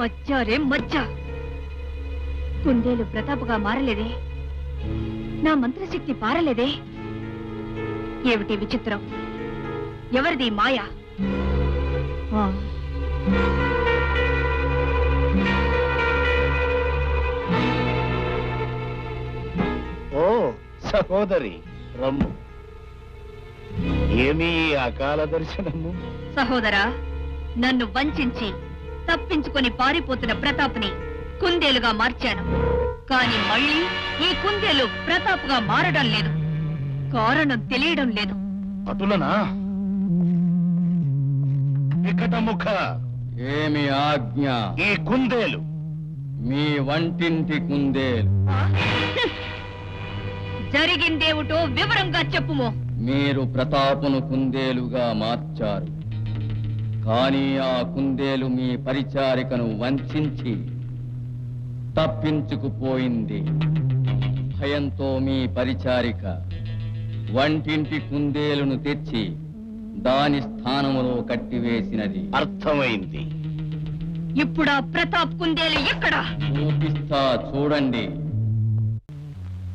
మచ్చారే మచ్చ. కుందేలు ప్రతాపుగా మారలేదే, నా మంత్రశక్తి పారలేదే. ఏమిటి విచిత్రం? ఎవరిది మాయ? ఓ సహోదరి రమ్ము, ఏమీ అకాల దర్శనము? సహోదరా, నన్ను వంచించి తప్పించుకొని పారిపోతున్న ప్రతాప్ని కుందేలుగా మార్చాను. కాని మళ్ళీ ఈ కుందేలు ప్రతాప్గా మారడం లేదు. కారణం తెలియడం లేదు. అటులనా? వికటముఖ, ఏమి ఆజ్ఞ? ఈ కుందేలు మీ వంటింటి కుందేలు. జరిగిందేమిటో వివరంగా చెప్పుమో. మీరు ప్రతాపును కుందేలుగా మార్చారు, కానీ ఆ కుందేలు మీ పరిచారికను వంచించి తప్పించుకుపోయింది. భయంతో మీ పరిచారిక వంటింటి కుందేలును తెచ్చి దాని స్థానములో కట్టివేసినది. అర్థమైంది. ఇప్పుడు ఆ ప్రతాప్ కుందేలు ఎక్కడ? చూపిస్తా, చూడండి.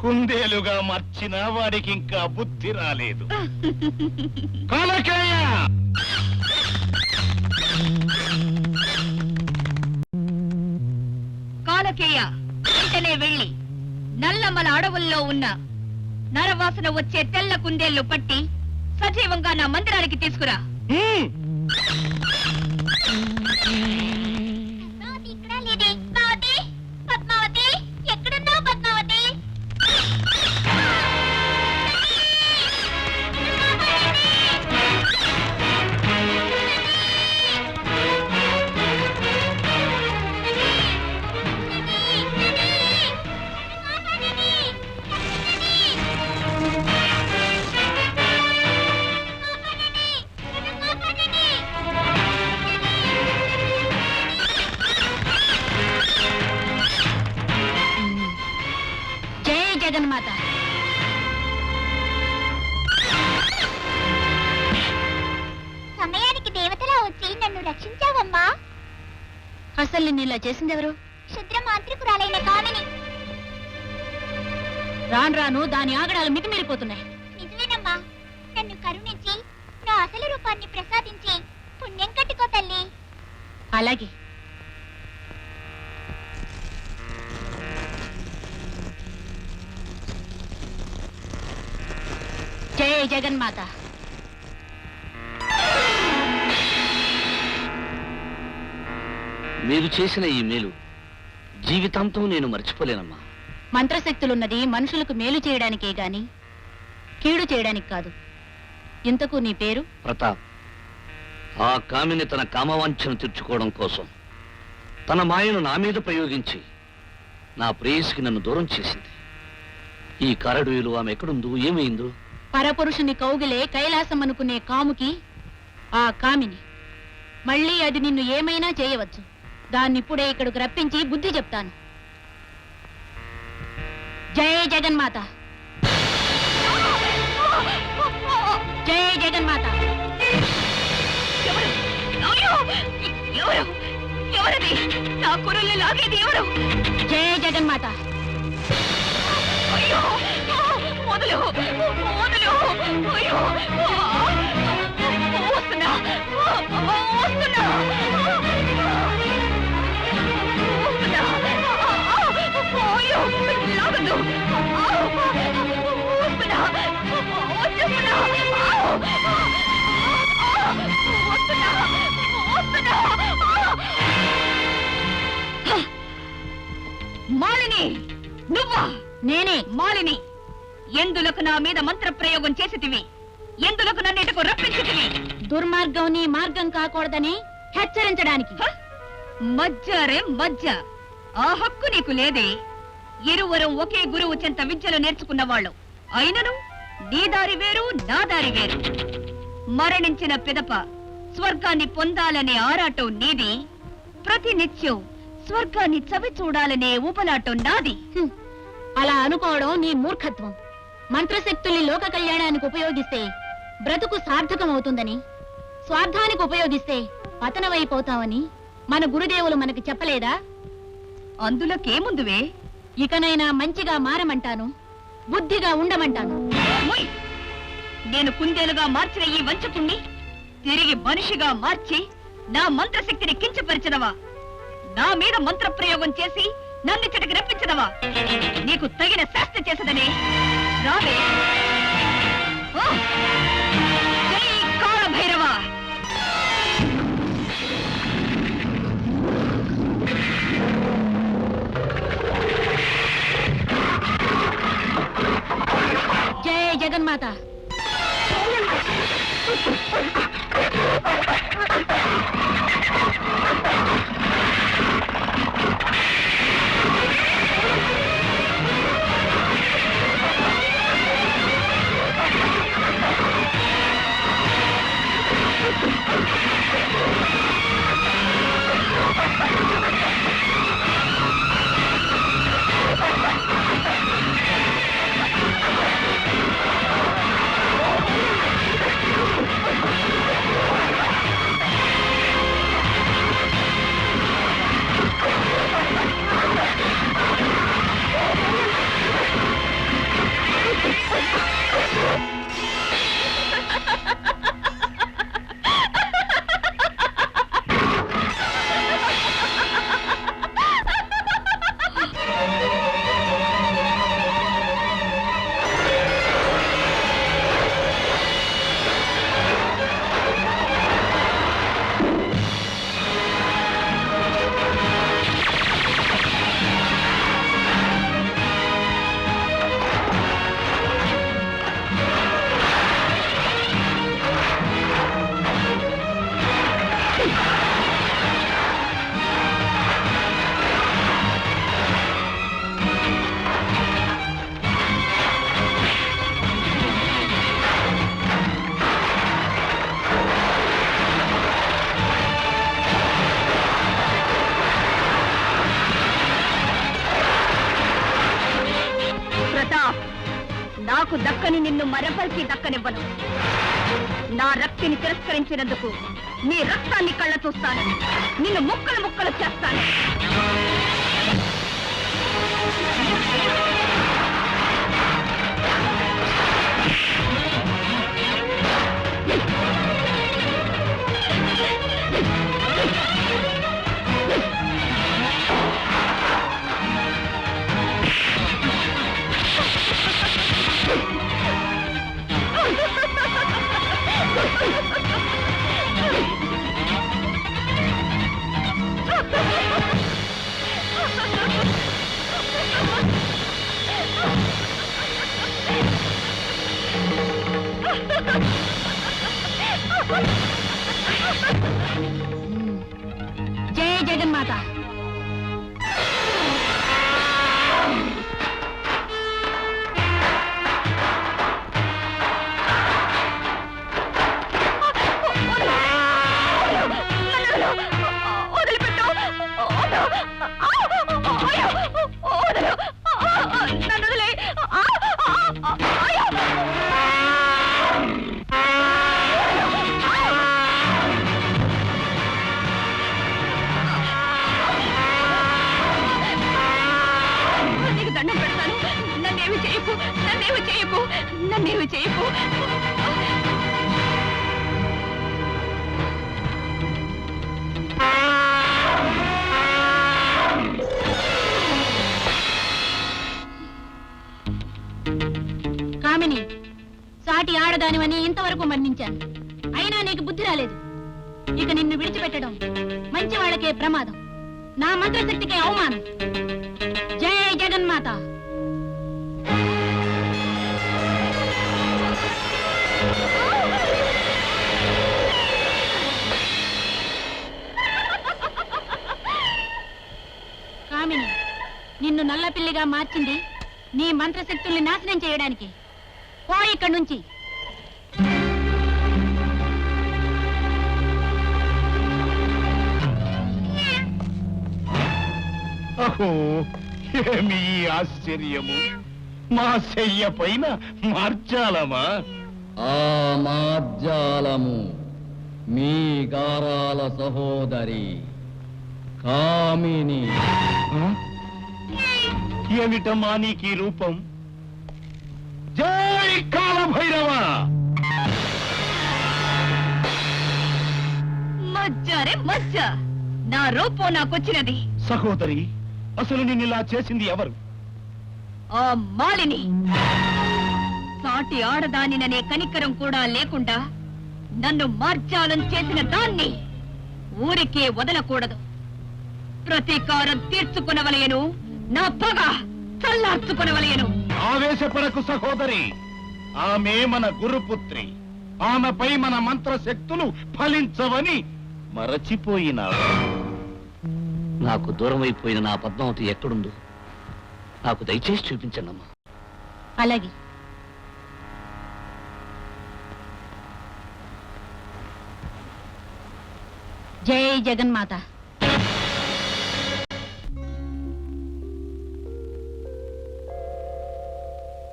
కుందేలుగా మార్చిన వాడికి ఇంకా బుద్ధి రాలేదు. కాలకేయ, కాలకేయ, వెంటనే వెళ్ళి నల్లమల అడవుల్లో ఉన్న నరవాసన వచ్చే తెల్ల కుందేళ్లు పట్టి సజీవంగా నా మందిరానికి తీసుకురా. జగన్మాత, సమయానికి దేవతలా వచ్చి నన్ను రక్షించావమ్మా. అసలు నిన్ను ఇలా చేసిందెవరు? క్షుద్ర మాంత్రికురాలైన కామిని. రాను రాను దాని ఆగడాలు మితిమీరిపోతున్నాయి. నిజమేనమ్మా, నన్ను కరుణించి నా అసలు రూపాన్ని ప్రసాదించి పుణ్యం కట్టుకో తల్లి. అలాగే. జయ జగన్మాత. మీరు చేసిన ఈ మేలు జీవితాంతం నేను మర్చిపోలేనమ్మా. మంత్రశక్తులున్నది మనుషులకు మేలు చేయడానికే గాని కీడు చేయడానికి కాదు. ఇంతకు నీ పేరు? ప్రతాప్. ఆ కామిని తన కామవాంఛను తీర్చుకోవడం కోసం తన మాయను నా మీద ప్రయోగించి నా ప్రేయసికి నన్ను దూరం చేసింది. ఈ కారడవిలో ఆమె ఎక్కడుందో, ఏమైందో? పరపురుషుని కౌగిలే కైలాసం అనుకునే కాముకి ఆ కామిని. మళ్ళీ అది నిన్ను ఏమైనా చేయవచ్చు. దాన్నిప్పుడే ఇక్కడికి రప్పించి బుద్ధి చెప్తాను. జయ జగన్మాత, జయ జగన్మాత. ఎవరది? నా కురులు లాగేది ఎవరు? జయ జగన్మాత. అయ్యో, మొదలు మొదలు. అయ్యో, వస్తున్నా వస్తున్నా. అయ్యో, లాగదు. వస్తున్నా వచ్చేస్తున్నా. వస్తున్నా వస్తున్నా. మాలిని, నువ్వా? నేనే మాలిని. ఎందులకు నా మీద మంత్ర ప్రయోగం చేసితివి? ఎందులకు నన్నిటకు రప్పించితివి? దుర్మార్గం నీ మార్గం కాకూడదని హెచ్చరించడానికి. మజ్జారే మజ్జ. ఆ హక్కు నీకు లేదే. ఇరువరం ఒకే గురువు చెంత విద్యలు నేర్చుకున్నవాళ్ళు అయినను నీ దారి వేరు, నా దారి వేరు. మరణించిన పిదప స్వర్గాన్ని పొందాలనే ఆరాటం నీది. ప్రతి నిత్యం స్వర్గాన్ని చవి చూడాలనే ఉపలాటం నాది. అలా అనుకోవడం నీ మూర్ఖత్వం. మంత్రశక్తుల్ని లోక కళ్యాణానికి ఉపయోగిస్తే బ్రతుకు సార్థకమవుతుందని, స్వార్థానికి ఉపయోగిస్తే పతనమైపోతావని మన గురుదేవులు మనకి చెప్పలేదా? అందులోకేముందువే? ఇకనైనా మంచిగా మారమంటాను, బుద్ధిగా ఉండమంటాను. ముయ్! నేను కుందేలుగా మార్చిన ఈ వంచకుణ్ణి తిరిగి మనిషిగా మార్చి నా మంత్రశక్తిని కించపరిచినవా? నా మీద మంత్ర ప్రయోగం చేసి నన్ను చెట్టుకు రప్పించినవా? నీకు తగిన శాస్త్ర చేసదని రావే. ఓ! జై కాళభైరవా! జై జగన్మాత. నాకు దక్కని నిన్ను మరెవరికి దక్కనివ్వను. నా రక్తిని తిరస్కరించినందుకు నీ రక్తాన్ని కళ్ళ చూస్తాను. నిన్ను ముక్కలు ముక్కలు చేస్తాను. జై జగన్మాత. నన్నేమి చేయకు. కామిని, సాటి ఆడదానివని ఇంతవరకు మన్నించాను. అయినా నీకు బుద్ధి రాలేదు. ఇక నిన్ను విడిచిపెట్టడం మంచి వాళ్ళకే ప్రమాదం, నా మంత్రశక్తికే అవమానం. జై జగన్మాత. కామిని, నిన్ను నల్లపిల్లిగా మార్చింది నీ మంత్రశక్తుల్ని నాశనం చేయడానికి. పో ఇక్కడి నుంచి. అహో, ఏమి ఆశ్చర్యము! మా శయ్య పైన మార్చాలమా? ఆ మార్జాలము మీ గారాల సహోదరి కామిని. ఏమిటమ్మా నీకు ఈ రూపం? జై కాల భైరవ! మజ్జారే మజ్జ, నా రూపం నాకొచ్చినది. సహోదరి, అసలు నిన్నిలా చేసింది ఎవరు? ఆ మాలిని సాటి ఆడదానిననే కనికరం కూడా లేకుండా నన్ను మార్జాలం చేసిన దాన్ని ఊరికే వదలకూడదు. ప్రతీకారం తీర్చుకునవలయను, నా పగ చల్లార్చుకునవలయను. ఆవేశపడకు సహోదరి, ఆమె మన గురుపుత్రి. ఆమెపై మన మంత్రశక్తులు ఫలించవని మరచిపోయినాడు. నాకు దూరమైపోయిన నా పద్మావతి ఎక్కడుందో నాకు దయచేసి చూపించండమ్మా. అలాగే. జై జగన్మాత.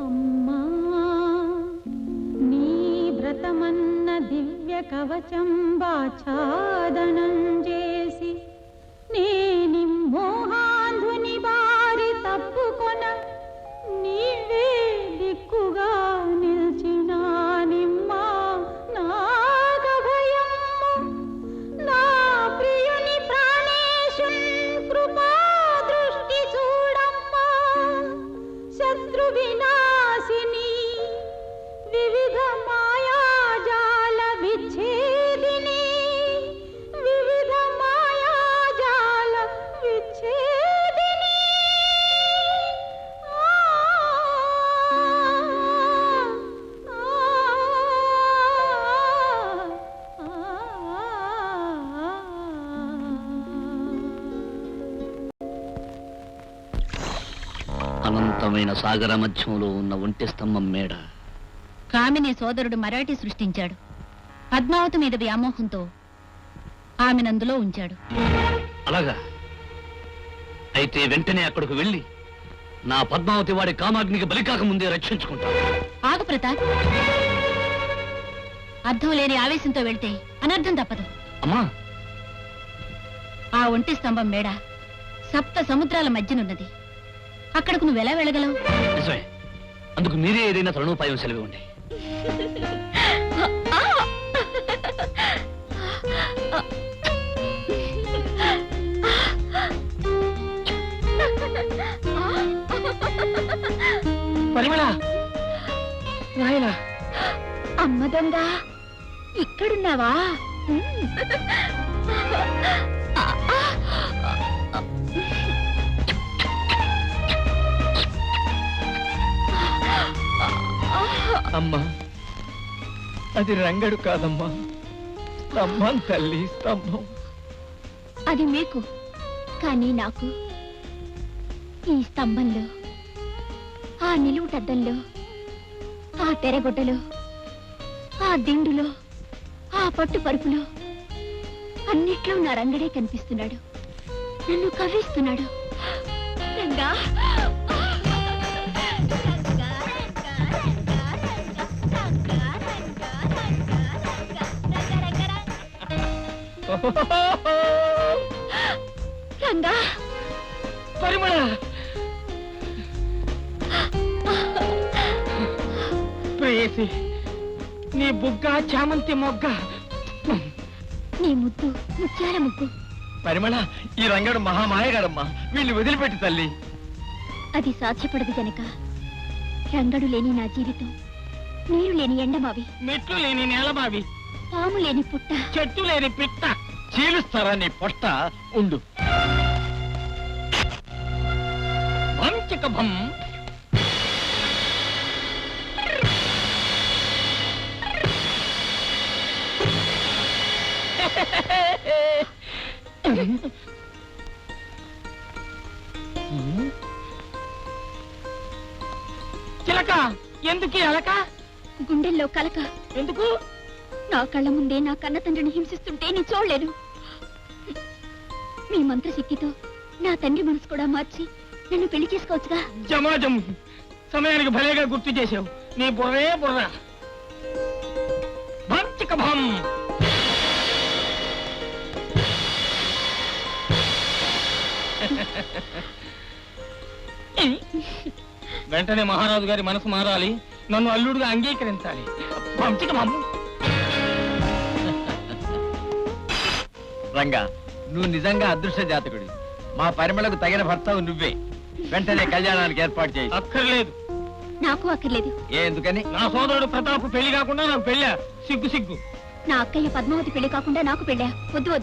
అమ్మా నీ వ్రతమన్న దివ్య కవచం బాఛాదనం చేసి నేని మోహాంధుని బారి తప్పుకొన నీవే దిక్కుగా నిల్చినా నిమ్మా నాగభయము నా ప్రియుని ప్రాణేశున్ కృపా దృష్టి చూడమ్మా శత్రు వినాశిని వివిధ మాయాజాల విచ్ఛేదిని వివిధ మాయాజాల విచ్ఛేదిని అనంతమైన సాగర మధ్యంలో ఉన్న ఒంటి స్తంభం మేడ కామిని సోదరుడు మరాఠీ సృష్టించాడు. పద్మావతి మీద వ్యామోహంతో ఆమెనందులో ఉంచాడు. అలాగా? అయితే వెంటనే అక్కడికి వెళ్ళి నా పద్మావతి వాడి కామాగ్నికి బలికాక ముందే రక్షించుకుంటాను. ఆగు ప్రతాప్. అర్థం లేని ఆవేశంతో వెళ్తే అనర్థం తప్పదు. అమ్మా, ఆ ఒంటి స్తంభం మేడ సప్త సముద్రాల మధ్యనున్నది. అక్కడకు నువ్వెలా వెళ్ళగలవు? నిజమే. అందుకు మీరే ఏదైనా తరుణోపాయం సెలవివ్వండి. పరిమళ, నాయన, అమ్మ దొంగ, ఇక్కడున్నావా? అమ్మా, అది రంగడు కాదమ్మా, స్తంభం తల్లి, స్తంభం. అది మీకు, కానీ నాకు ఈ స్తంభంలో, ఆ నిలువుటద్దంలో, ఆ తెరగొడ్డలో, ఆ దిండులో, ఆ పట్టు పరుపులో అన్నిట్లో నా రంగడే కనిపిస్తున్నాడు. నన్ను కవ్విస్తున్నాడు. రంగా, రంగా, పరిమళ, ప్రేయసి, నీ బుగ్గ చామంతి మొగ్గ. నీ ముద్దు ముత్యాల ముగ్గు. పరిమళ, ఈ రంగడు మహామాయగాడమ్మా, వీళ్ళు వదిలిపెట్టి తల్లి. అది సాధ్యపడదు గనక రంగడు లేని నా జీవితం నీరు లేని ఎండమావి, మెట్లు లేని నేలమావి, పాము లేని పుట్ట, చెట్టు లేని పిట్ట. చీలుస్తారా నీ పొట్ట? ఉండు. భం. చిలక, ఎందుకు ఈ అలక? గుండెల్లో కలక. ఎందుకు? నా కళ్ళ ముందే నా కన్న తండ్రిని హింసిస్తుంటే నేను చూడలేను. మీ మంత్రశక్తితో నా తండ్రి మనసు కూడా మార్చి నన్ను పెళ్లి చేసుకోవచ్చుగా. జమాజం, సమయానికి భలేగా గుర్తు చేసావు. నీ బుర్రే బుర్ర. భం. వెంటనే మహారాజు గారి మనసు మారాలి, నన్ను అల్లుడుగా అంగీకరించాలి. పంచిక మాము. రంగా, నువ్వు నిజంగా అదృష్ట జాతకుడి. మా పరిమళకు తగిన భర్తవు నువ్వే. వెంటనే కళ్యాణానికి ఏర్పాటు చేయి. అక్కర్లేదు. నాకు అక్కర్లేదు. ఎందుకని? నా సోదరుడు ప్రతాప్ పెళ్లి కాకుండా నాకు పెళ్ళా? సిగ్గు సిగ్గు. నా అక్కయ్య పద్మావతి పెళ్లి కాకుండా నాకు పెళ్ళా? వద్దు వద్దు.